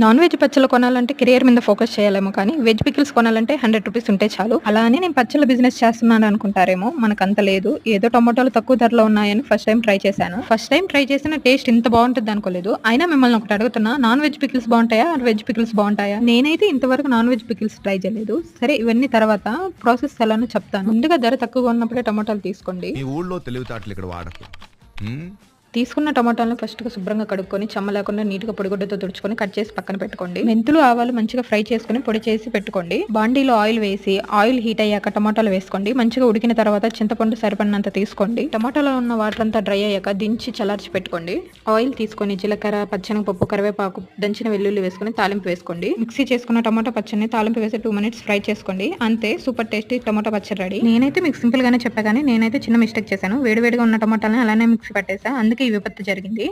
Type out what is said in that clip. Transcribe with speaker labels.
Speaker 1: Non veg పచ్చళ్ళు కొనాలంటే career మీద ఫోకస్ చేయాలేమో కానీ, వెజ్ పికిల్స్ కొనాలంటే రూ. 100 ఉంటే చాలు. అలా అని నేను పచ్చళ్ళ బిజినెస్ చేస్తున్నాను అనుకుంటారేమో, మనకంత లేదు. ఏదో టమోటాలు తక్కువ ధరలో ఉన్నాయని ఫస్ట్ టైమ్ ట్రై చేశాను. ఫస్ట్ టైమ్ ట్రై చేసిన టేస్ట్ ఇంత బాగుంటుంది అనుకోలేదు. అయినా మిమ్మల్ని ఒకటి అడుగుతున్నా, నాన్ వెజ్ పికిల్స్ బాగుంటాయా? వెజ్ పికిల్స్ బాగుంటాయా? నేనైతే ఇంతవరకు నాన్ వెజ్ పికిల్స్ ట్రై చేయలేదు. సరే, ఇవన్నీ తర్వాత ప్రాసెస్ ఎలానో చెప్తాను. ముందుగా ధర తక్కువగా ఉన్నప్పుడే టమోటాలు తీసుకోండి.
Speaker 2: ఈ ఊళ్ళో తెలివితేటలు ఇక్కడ వాడకు.
Speaker 1: తీసుకున్న టమాటాలను ఫస్ట్ గా శుభ్రంగా కడుక్కొని చెమ్మ లేకుండా నీట్ గా పొడిగుడ్డతో తుడుచుకొని కట్ చేసి పక్కన పెట్టుకోండి. మెంతులు ఆవాలు మంచిగా ఫ్రై చేసుకుని పొడి చేసి పెట్టుకోండి. బాండీలో ఆయిల్ వేసి ఆయిల్ హీట్ అయ్యాక టమాటాలు వేసుకోండి. మంచిగా ఉడికిన తర్వాత చింతపండు సరిపడినంత తీసుకోండి. టమాటాలో ఉన్న వాటర్ అంతా డ్రై అయ్యాక దించి చల్లార్చి పెట్టుకోండి. ఆయిల్ తీసుకొని జీలకర్ర, పచ్చెనగపప్పు, కరివేపాకు, దంచిన వెల్లుల్లి వేసుకుని తాలింపు వేసుకోండి. మిక్సీ చేసుకున్న టమాటా పచ్చడిని తాలింపు వేసి 2 minutes ఫ్రై చేసుకోండి. అంతే, సూపర్ టేస్టీ టమాటా పచ్చడి రెడీ. నేనైతే మీకు సింపుల్ గానే చెప్పా కానీ నేనైతే చిన్న మిస్టేక్ చేశాను. వేడివేడిగా ఉన్న టమాటాలను అలానే మిక్సీ పట్టేసా, అందుకే ఈ విపత్తు జరిగింది.